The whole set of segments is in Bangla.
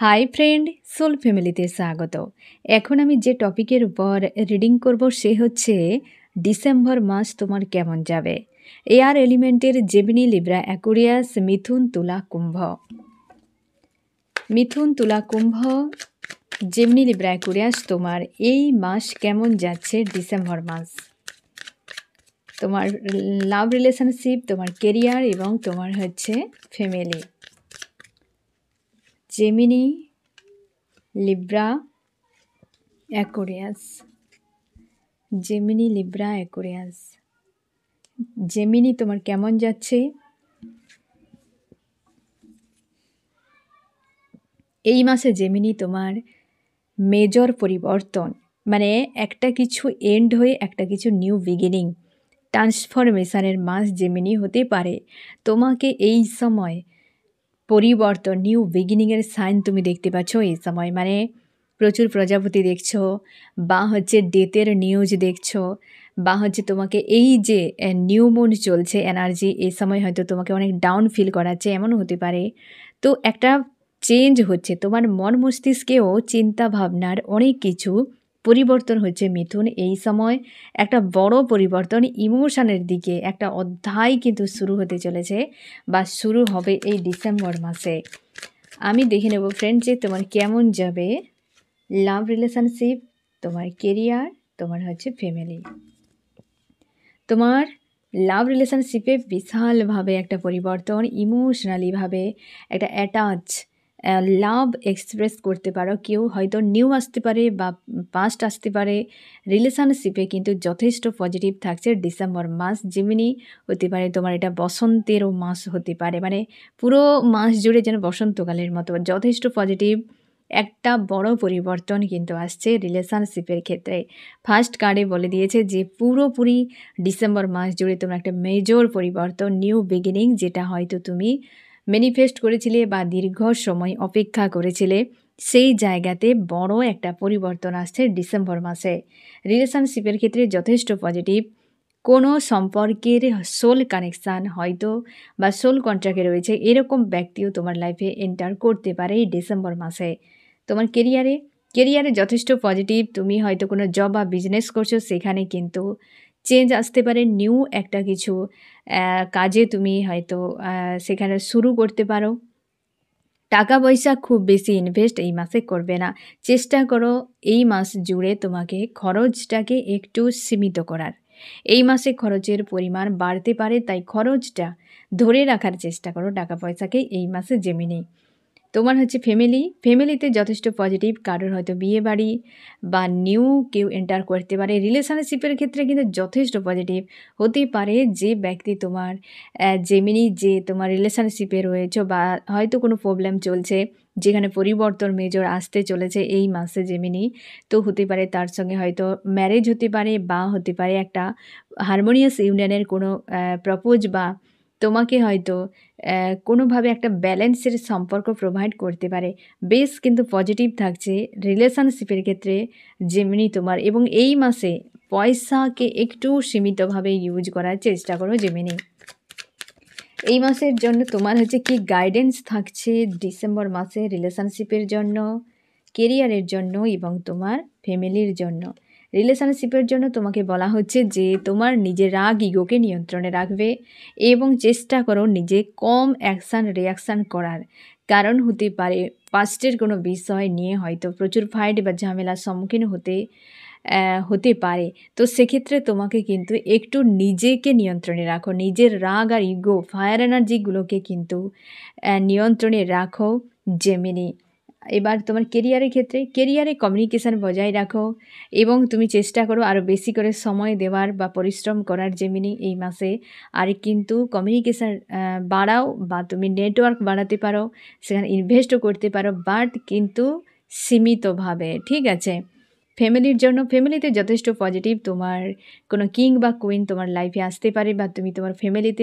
হাই ফ্রেন্ড, সোল ফ্যামিলিতে স্বাগত। এখন আমি যে টপিকের উপর রিডিং করব সে হচ্ছে ডিসেম্বর মাস তোমার কেমন যাবে। এয়ার এলিমেন্টের জেমিনি, লিব্রা, অ্যাকুরিয়াস, মিথুন, তুলা, কুম্ভ। মিথুন, তুলা, কুম্ভ, জেমিনি, লিব্রা, অ্যাকুরিয়াস, তোমার এই মাস কেমন যাচ্ছে ডিসেম্বর মাস। তোমার লাভ রিলেশনশিপ, তোমার কেরিয়ার এবং তোমার হচ্ছে family. Gemini, Libra, Aquarius. Gemini, Libra, Aquarius. Gemini তোমার কেমন যাচ্ছে? এই মাসে জেমিনি তোমার মেজর পরিবর্তন, মানে একটা কিছু এন্ড হয়ে একটা কিছু নিউ বিগিনিং, ট্রান্সফরমেশনের মাস জেমিনি হতে পারে। তোমাকে এই সময় পরিবর্তন, নিউ বিগিনিংয়ের সাইন তুমি দেখতে পাচ্ছ এই সময়, মানে প্রচুর প্রজাপতি দেখছো, বা হচ্ছে ডেথের নিউজ দেখছো, বা হচ্ছে তোমাকে এই যে নিউ মুন চলছে এনার্জি, এই সময় হয়তো তোমাকে অনেক ডাউন ফিল করাচ্ছে, এমনও হতে পারে। তো একটা চেঞ্জ হচ্ছে তোমার মন মস্তিষ্কেও, চিন্তা ভাবনার অনেক কিছু পরিবর্তন হচ্ছে মিথুন এই সময়। একটা বড় পরিবর্তন, ইমোশনের দিকে একটা অধ্যায় কিন্তু শুরু হতে চলেছে বা শুরু হবে এই ডিসেম্বর মাসে। আমি দেখে নেব ফ্রেন্ড যে তোমার কেমন যাবে লাভ রিলেশনশিপ, তোমার কেরিয়ার, তোমার হচ্ছে ফ্যামিলি। তোমার লাভ রিলেশনশিপে বিশালভাবে একটা পরিবর্তন, ইমোশনালিভাবে একটা অ্যাটাচ, লাভ এক্সপ্রেস করতে পারো। কেউ হয়তো নিউ আসতে পারে বা পাস্ট আসতে পারে। রিলেশনশিপে কিন্তু যথেষ্ট পজিটিভ থাকছে ডিসেম্বর মাস। যেমনি হতে পারে তোমার এটা বসন্তেরও মাস হতে পারে, মানে পুরো মাস জুড়ে যেন বসন্তকালের মতো যথেষ্ট পজিটিভ একটা বড় পরিবর্তন কিন্তু আসছে রিলেশনশিপের ক্ষেত্রে। ফার্স্ট কার্ডে বলে দিয়েছে যে পুরোপুরি ডিসেম্বর মাস জুড়ে তোমার একটা মেজর পরিবর্তন, নিউ বিগিনিং, যেটা হয়তো তুমি ম্যানিফেস্ট করেছিলে বা দীর্ঘ সময় অপেক্ষা করেছিলে, সেই জায়গাতে বড় একটা পরিবর্তন আসছে ডিসেম্বর মাসে। রিলেশনশিপের ক্ষেত্রে যথেষ্ট পজিটিভ। কোনো সম্পর্কের সোল কানেকশান হয়তো বা সোল কন্ট্রাক্টে রয়েছে এরকম ব্যক্তিও তোমার লাইফে এন্টার করতে পারে এই ডিসেম্বর মাসে। তোমার কেরিয়ারে যথেষ্ট পজিটিভ। তুমি হয়তো কোনো জব বা বিজনেস করছো, সেখানে কিন্তু চেঞ্জ আসতে পারে, নিউ একটা কিছু কাজে তুমি হয়তো সেখানে শুরু করতে পারো। টাকা পয়সা খুব বেশি ইনভেস্ট এই মাসে করবে না। চেষ্টা করো এই মাস জুড়ে তোমাকে খরচটাকে একটু সীমিত করার। এই মাসে খরচের পরিমাণ বাড়তে পারে, তাই খরচটা ধরে রাখার চেষ্টা করো টাকা পয়সাকে এই মাসে জেমিনি। তোমার হচ্ছে ফ্যামিলিতে যথেষ্ট পজিটিভ। কারোর হয়তো বিয়ে বাড়ি বা নিউ কেউ এন্টার করতে পারে। রিলেশনশিপের ক্ষেত্রে কিন্তু যথেষ্ট পজিটিভ হতে পারে। যে ব্যক্তি তোমার জেমিনি, যে তোমার রিলেশনশিপে রয়েছে বা হয়তো কোনো প্রবলেম চলছে যেখানে পরিবর্তন মেজর আসতে চলেছে এই মাসে জেমিনি, তো হতে পারে তার সঙ্গে হয়তো ম্যারেজ হতে পারে, বা হতে পারে একটা হারমোনিয়াস ইউনিয়নের কোনো প্রপোজ, বা তোমাকে হয়তো কোনোভাবে একটা ব্যালেন্সের সম্পর্ক প্রোভাইড করতে পারে। বেশ কিন্তু পজিটিভ থাকছে রিলেশনশিপের ক্ষেত্রে জেমিনি তোমার। এবং এই মাসে পয়সাকে একটু সীমিতভাবে ইউজ করার চেষ্টা করো জেমিনি। এই মাসের জন্য তোমার হচ্ছে কি গাইডেন্স থাকছে ডিসেম্বর মাসে রিলেশনশিপের জন্য, কেরিয়ারের জন্য এবং তোমার ফ্যামিলির জন্য। রিলেশনশিপের জন্য তোমাকে বলা হচ্ছে যে তোমার নিজের রাগ ইগোকে নিয়ন্ত্রণে রাখবে এবং চেষ্টা করো নিজে কম রিয়াকশান করার। কারণ হতে পারে পাস্টের কোনো বিষয় নিয়ে হয়তো প্রচুর ফাইট বা ঝামেলার সম্মুখীন হতে পারে। তো সেক্ষেত্রে তোমাকে কিন্তু একটু নিজেকে নিয়ন্ত্রণে রাখো, নিজের রাগ আর ইগো, ফায়ার এনার্জিগুলোকে কিন্তু নিয়ন্ত্রণে রাখো জেমিনি। এবার তোমার কেরিয়ারে কমিউনিকেশান বজায় রাখো এবং তুমি চেষ্টা করো আরও বেশি করে সময় দেওয়ার বা পরিশ্রম করার জেমিনি এই মাসে। আর কিন্তু কমিউনিকেশান বাড়াও, বা তুমি নেটওয়ার্ক বাড়াতে পারো, সেখানে ইনভেস্টও করতে পারো, বাট কিন্তু সীমিতভাবে, ঠিক আছে। ফ্যামিলিতে যথেষ্ট পজিটিভ। তোমার কোনো কিং বা কুইন তোমার লাইফে আসতে পারে, বা তুমি তোমার ফ্যামিলিতে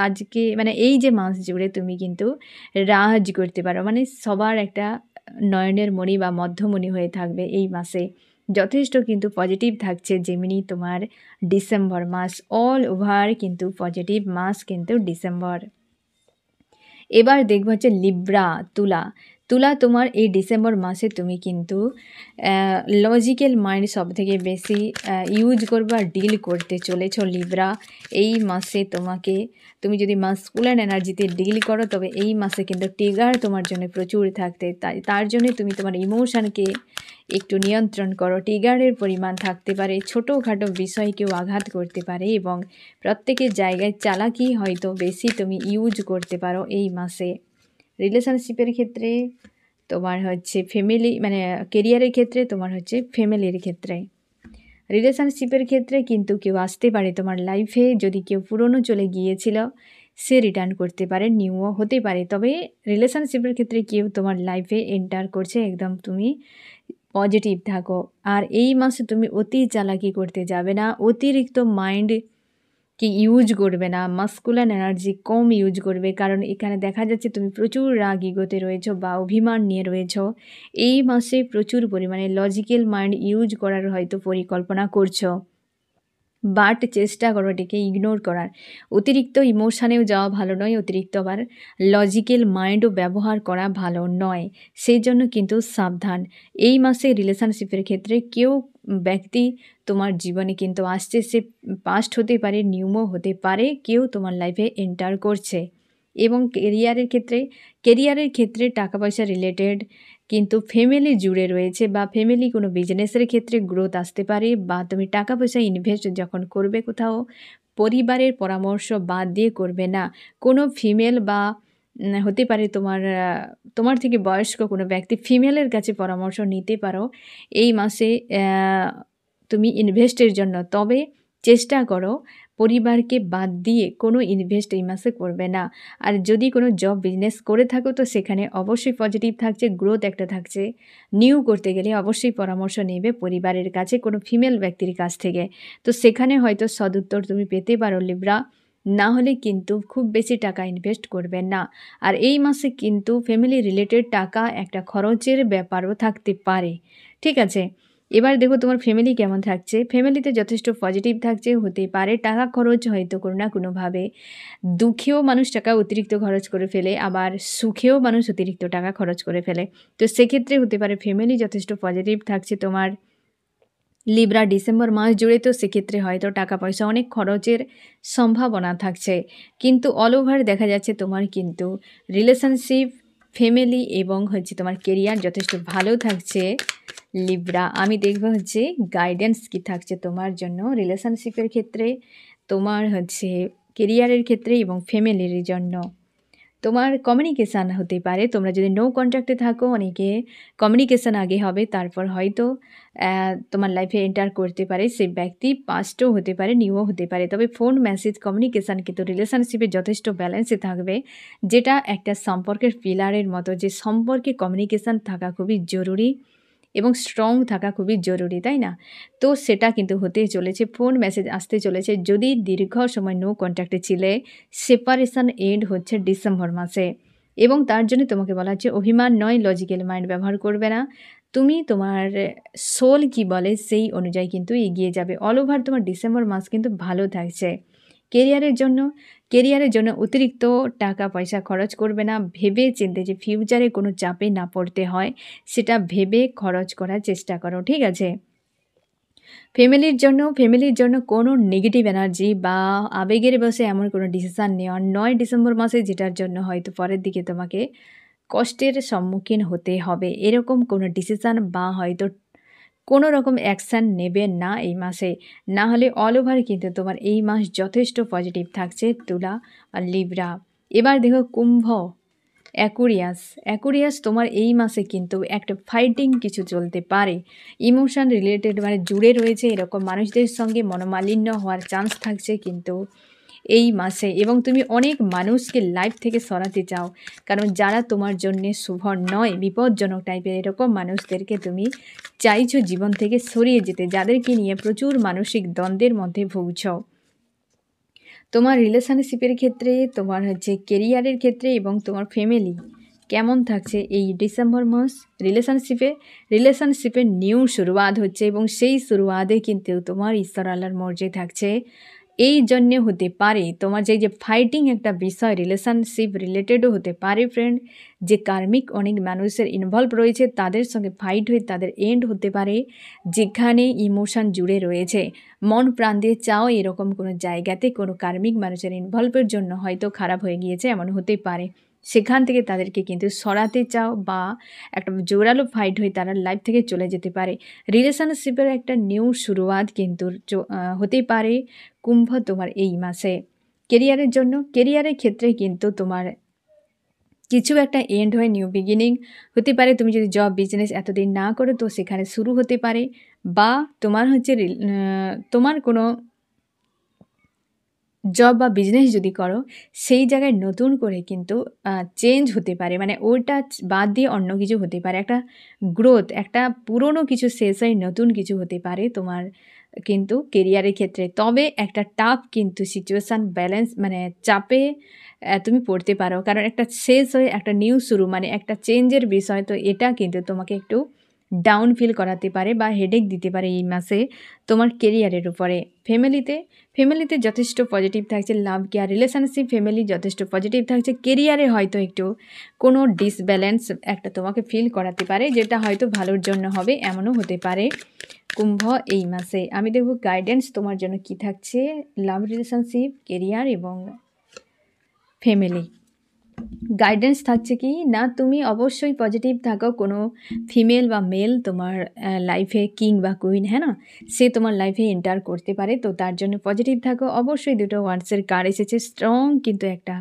আজকে মানে এই যে মাস জুড়ে তুমি কিন্তু রাজ করতে পারো, মানে সবার একটা নয়নের মণি বা মধ্যমণি হয়ে থাকবে এই মাসে। যথেষ্ট কিন্তু পজিটিভ থাকছে জেমিনি তোমার ডিসেম্বর মাস। অল ওভার কিন্তু পজিটিভ মাস কিন্তু ডিসেম্বর। এবার দেখবো হচ্ছে লিব্রা, তুলা, তোমার এই ডিসেম্বর মাসে তুমি কিন্তু লজিক্যাল মাইন্ড সবথেকে বেশি ইউজ করবে আর ডিল করতে চলেছ লিব্রা। এই মাসে তুমি যদি মাস্কুলান এনার্জিতে ডিল করো, তবে এই মাসে কিন্তু ট্রিগার তোমার জন্য প্রচুর থাকতে, তার জন্য তুমি তোমার ইমোশনকে একটু নিয়ন্ত্রণ করো। ট্রিগারের পরিমাণ থাকতে পারে, ছোটোখাটো বিষয়কেও আঘাত করতে পারে, এবং প্রত্যেকের জায়গায় চালাকি হয়তো বেশি তুমি ইউজ করতে পারো এই মাসে। রিলেশনশিপের ক্ষেত্রে তোমার হচ্ছে ফ্যামিলি, মানে কেরিয়ারের ক্ষেত্রে তোমার হচ্ছে ফ্যামিলির ক্ষেত্রে। রিলেশনশিপের ক্ষেত্রে কিন্তু কেউ আসতে পারে তোমার লাইফে, যদি কেউ পুরনো চলে গিয়েছিল সে রিটার্ন করতে পারে, নিউও হতে পারে। তবে রিলেশনশিপের ক্ষেত্রে কেউ তোমার লাইফে এন্টার করছে, একদম তুমি পজিটিভ থাকো। আর এই মাসে তুমি অতি চালাকি করতে যাবে না, অতিরিক্ত মাইন্ড কি ইউজ করবে না, মাস্কুলান এনার্জি কম ইউজ করবে, কারণ এখানে দেখা যাচ্ছে তুমি প্রচুর রাগ ইগোতে রয়েছো বা অভিমান নিয়ে রয়েছো। এই মাসে প্রচুর পরিমাণে লজিক্যাল মাইন্ড ইউজ করার হয়তো পরিকল্পনা করছো, বাট চেষ্টা করো এটাকে ইগনোর করার। অতিরিক্ত ইমোশানেও যাওয়া ভালো নয়, অতিরিক্ত আবার লজিক্যাল মাইন্ডও ব্যবহার করা ভালো নয়, সেই জন্য কিন্তু সাবধান। এই মাসে রিলেশনশিপের ক্ষেত্রে কেউ ব্যক্তি তোমার জীবনে কিন্তু আসছে, সে পাস্ট হতে পারে, নিউমো হতে পারে, কেউ তোমার লাইফে এন্টার করছে। এবং কেরিয়ারের ক্ষেত্রে টাকা পয়সা রিলেটেড কিন্তু ফ্যামিলি জুড়ে রয়েছে, বা ফ্যামিলি কোনো বিজনেসের ক্ষেত্রে গ্রোথ আসতে পারে, বা তুমি টাকা পয়সা ইনভেস্ট যখন করবে কোথাও, পরিবারের পরামর্শ বাদ দিয়ে করবে না। কোনো ফিমেল বা হতে পারে তোমার থেকে বয়স্ক কোনো ব্যক্তি, ফিমেলের কাছে পরামর্শ নিতে পারো এই মাসে তুমি ইনভেস্টের জন্য। তবে চেষ্টা করো পরিবারকে বাদ দিয়ে কোনো ইনভেস্ট এই মাসে করবে না। আর যদি কোনো জব বিজনেস করে থাকো তো সেখানে অবশ্যই পজিটিভ থাকছে, গ্রোথ একটা থাকছে। নিউ করতে গেলে অবশ্যই পরামর্শ নেবে পরিবারের কাছে, কোনো ফিমেল ব্যক্তির কাছ থেকে, তো সেখানে হয়তো সদুত্তর তুমি পেতে পারো লিব্রা। না হলে কিন্তু খুব বেশি টাকা ইনভেস্ট করবেন না। আর এই মাসে কিন্তু ফ্যামিলি রিলেটেড টাকা একটা খরচের ব্যাপারও থাকতে পারে, ঠিক আছে। এবার দেখো তোমার ফ্যামিলি কেমন থাকছে। ফ্যামিলিতে যথেষ্ট পজিটিভ থাকছে, হতে পারে টাকা খরচ হয়তো কোনো না কোনোভাবে, দুঃখেও মানুষ টাকা অতিরিক্ত খরচ করে ফেলে, আবার সুখেও মানুষ অতিরিক্ত টাকা খরচ করে ফেলে। তো সেক্ষেত্রে হতে পারে ফ্যামিলি যথেষ্ট পজিটিভ থাকছে তোমার লিব্রা ডিসেম্বর মাস জুড়ে। তো সেক্ষেত্রে হয়তো টাকা পয়সা অনেক খরচের সম্ভাবনা থাকছে, কিন্তু অল ওভার দেখা যাচ্ছে তোমার কিন্তু রিলেশনশিপ, ফ্যামিলি এবং হচ্ছে তোমার কেরিয়ার যথেষ্ট ভালো থাকছে লিব্রা। আমি দেখব হচ্ছে গাইডেন্স কি থাকছে তোমার জন্য রিলেশনশিপের ক্ষেত্রে, তোমার হচ্ছে কেরিয়ারের ক্ষেত্রে এবং ফ্যামিলির জন্য। তোমার কমিউনিকেশান হতে পারে, তোমরা যদি নো কন্ট্যাক্টে থাকো, অনেকে কমিউনিকেশান আগে হবে, তারপর হয়তো তোমার লাইফে এন্টার করতে পারে সেই ব্যক্তি, পাস্টও হতে পারে, নিউও হতে পারে। তবে ফোন, মেসেজ, কমিউনিকেশান কিন্তু রিলেশনশিপে যথেষ্ট ব্যালেন্সে থাকবে, যেটা একটা সম্পর্কের পিলারের মতো, যে সম্পর্কে কমিউনিকেশান থাকা খুবই জরুরি এবং স্ট্রং থাকা খুবই জরুরি, তাই না? তো সেটা কিন্তু হতে চলেছে, ফোন মেসেজ আসতে চলেছে। যদি দীর্ঘ সময় নো কন্ট্যাক্টে ছিলে, সেপারেশন এন্ড হচ্ছে ডিসেম্বর মাসে, এবং তার জন্য তোমাকে বলা হচ্ছে অভিমান নয়, লজিক্যাল মাইন্ড ব্যবহার করবে না, তুমি তোমার সোল কি বলে সেই অনুযায়ী কিন্তু এগিয়ে যাবে। অল ওভার তোমার ডিসেম্বর মাস কিন্তু ভালো থাকছে। কেরিয়ারের জন্য অতিরিক্ত টাকা পয়সা খরচ করবে না, ভেবে চিন্তে, যে ফিউচারে কোনো চাপে না পড়তে হয় সেটা ভেবে খরচ করার চেষ্টা করো, ঠিক আছে। ফ্যামিলির জন্য কোনো নেগেটিভ এনার্জি বা আবেগের বশে এমন কোনো ডিসিশান নেওয়া নয় ডিসেম্বর মাসে, যেটার জন্য হয়তো পরের দিকে তোমাকে কষ্টের সম্মুখীন হতে হবে, এরকম কোনো ডিসিশান বা হয়তো কোনো রকম অ্যাকশান নেবে না এই মাসে। না হলে অল ওভার কিন্তু তোমার এই মাস যথেষ্ট পজিটিভ থাকছে তুলা আর লিব্রা। এবার দেখো কুম্ভ, অ্যাকুরিয়াস তোমার এই মাসে কিন্তু একটা ফাইটিং কিছু চলতে পারে, ইমোশন রিলেটেড মানে জুড়ে রয়েছে এরকম মানুষদের সঙ্গে মনোমালিন্য হওয়ার চান্স থাকছে কিন্তু এই মাসে, এবং তুমি অনেক মানুষকে লাইফ থেকে সরাতে চাও, কারণ যারা তোমার জন্যে শুভ নয়, বিপজ্জনক টাইপের এরকম মানুষদেরকে তুমি চাইছো জীবন থেকে সরিয়ে যেতে, যাদেরকে নিয়ে প্রচুর মানসিক দ্বন্দ্বের মধ্যে ভুগছ। তোমার রিলেশনশিপের ক্ষেত্রে, তোমার হচ্ছে কেরিয়ারের ক্ষেত্রে এবং তোমার ফ্যামিলি কেমন থাকছে এই ডিসেম্বর মাস। রিলেশনশিপের নিউ শুরুয়াত হচ্ছে, এবং সেই শুরুয়াতে কিন্তু তোমার ঈশ্বর আল্লাহর মর্জি থাকছে, এই জন্যে হতে পারে তোমার যে ফাইটিং একটা বিষয় রিলেশনশিপ রিলেটেডও হতে পারে ফ্রেন্ড, যে কার্মিক অনেক মানুষের ইনভলভ রয়েছে তাদের সঙ্গে ফাইট হয়ে তাদের এন্ড হতে পারে, যেখানে ইমোশন জুড়ে রয়েছে, মন প্রাণ দিয়ে চাও এরকম কোনো জায়গাতে কোনো কার্মিক মানুষের ইনভলভের জন্য হয়তো খারাপ হয়ে গিয়েছে, এমন হতে পারে। সেখান থেকে তাদেরকে কিন্তু সরাতে চাও বা একটা জোরালো ফাইট হয়ে তারা লাইফ থেকে চলে যেতে পারে। রিলেশনশিপের একটা নিউ শুরুয়াত কিন্তু হতে পারে কুম্ভ তোমার এই মাসে। কেরিয়ারের জন্য, কেরিয়ারের ক্ষেত্রে কিন্তু তোমার কিছু একটা এন্ড হয়ে নিউ বিগিনিং হতে পারে। তুমি যদি জব বিজনেস এতদিন না করো তো সেখানে শুরু হতে পারে, বা তোমার হচ্ছে তোমার কোনো জব বা বিজনেস যদি করো সেই জায়গায় নতুন করে কিন্তু চেঞ্জ হতে পারে, মানে ওইটা বাদ দিয়ে অন্য কিছু হতে পারে, একটা গ্রোথ, একটা পুরনো কিছু শেষ হয়ে নতুন কিছু হতে পারে তোমার কিন্তু কেরিয়ারের ক্ষেত্রে। তবে একটা টাফ কিন্তু সিচুয়েশান ব্যালেন্স, মানে চাপে তুমি পড়তে পারো, কারণ একটা শেষ হয়ে একটা নিউ শুরু মানে একটা চেঞ্জের বিষয়, তো এটা কিন্তু তোমাকে একটু ডাউন ফিল করাতে পারে বা হেডেক দিতে পারে এই মাসে তোমার কেরিয়ারের উপরে। ফ্যামিলিতে যথেষ্ট পজিটিভ থাকছে, লাভ কেয়ার রিলেশনশিপ ফ্যামিলি যথেষ্ট পজিটিভ থাকছে। কেরিয়ারে হয়তো একটু কোনো ডিসব্যালেন্স একটা তোমাকে ফিল করাতে পারে, যেটা হয়তো ভালোর জন্য হবে, এমনও হতে পারে কুম্ভ এই মাসে। আমি দেখব গাইডেন্স তোমার জন্য কি থাকছে লাভ রিলেশনশিপ কেরিয়ার এবং ফ্যামিলি। গাইডেন্স থাকছে কি না, তুমি অবশ্যই পজিটিভ থাকো, কোনো ফিমেল বা মেল তোমার লাইফে কিং বা কুইন, হ্যাঁ না, সে তোমার লাইফে এন্টার করতে পারে, তো তার জন্য পজিটিভ থাকো। অবশ্যই দুটো ওয়ার্ডসের কার্ড এসেছে, স্ট্রং কিন্তু একটা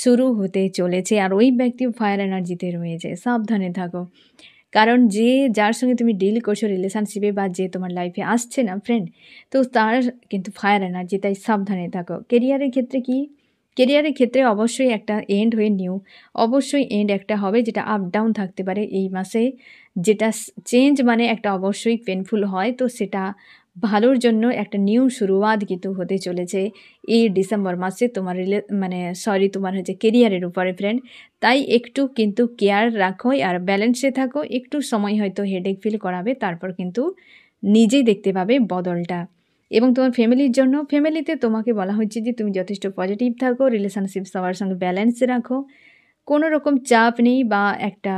শুরু হতে চলেছে, আর ওই ব্যক্তি ফায়ার এনার্জিতে রয়েছে, সাবধানে থাকো, কারণ যে যার সঙ্গে তুমি ডিল করছো রিলেশনশিপে বা যে তোমার লাইফে আসছে না ফ্রেন্ড, তো তার কিন্তু ফায়ার এনার্জি, তাই সাবধানে থাকো। কেরিয়ারের ক্ষেত্রে কি, কেরিয়ারের ক্ষেত্রে অবশ্যই একটা এন্ড হয়ে নিউ, অবশ্যই এন্ড একটা হবে, যেটা আপ ডাউন থাকতে পারে এই মাসে, যেটা চেঞ্জ মানে একটা অবশ্যই পেনফুল হয়, তো সেটা ভালোর জন্য একটা নিউ শুরুয়াত কিন্তু হতে চলেছে এই ডিসেম্বর মাসে তোমার তোমার হচ্ছে কেরিয়ারের উপরে ফ্রেন্ড। তাই একটু কিন্তু কেয়ার রাখো আর ব্যালেন্সে থাকো, একটু সময় হয়তো হেডেক ফিল করাবে, তারপর কিন্তু নিজেই দেখতে পাবে বদলটা। এবং তোমার ফ্যামিলির জন্য, ফ্যামিলিতে তোমাকে বলা হচ্ছে যে তুমি যথেষ্ট পজিটিভ থাকো, রিলেশনশিপ সবার সঙ্গে ব্যালেন্সে রাখো, কোনো রকম চাপ নেই বা একটা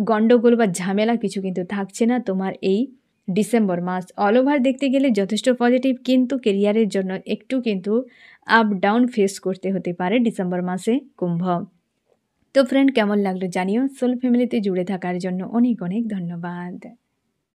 গণ্ডগোল বা ঝামেলা কিছু কিন্তু থাকছে না তোমার এই ডিসেম্বর মাস। অল ওভার দেখতে গেলে যথেষ্ট পজিটিভ, কিন্তু কেরিয়ারের জন্য একটু কিন্তু আপ ডাউন ফেস করতে হতে পারে ডিসেম্বর মাসে কুম্ভ। তো ফ্রেন্ড, কেমন লাগলো জানিও। সোল ফ্যামিলিতে জুড়ে থাকার জন্য অনেক অনেক ধন্যবাদ।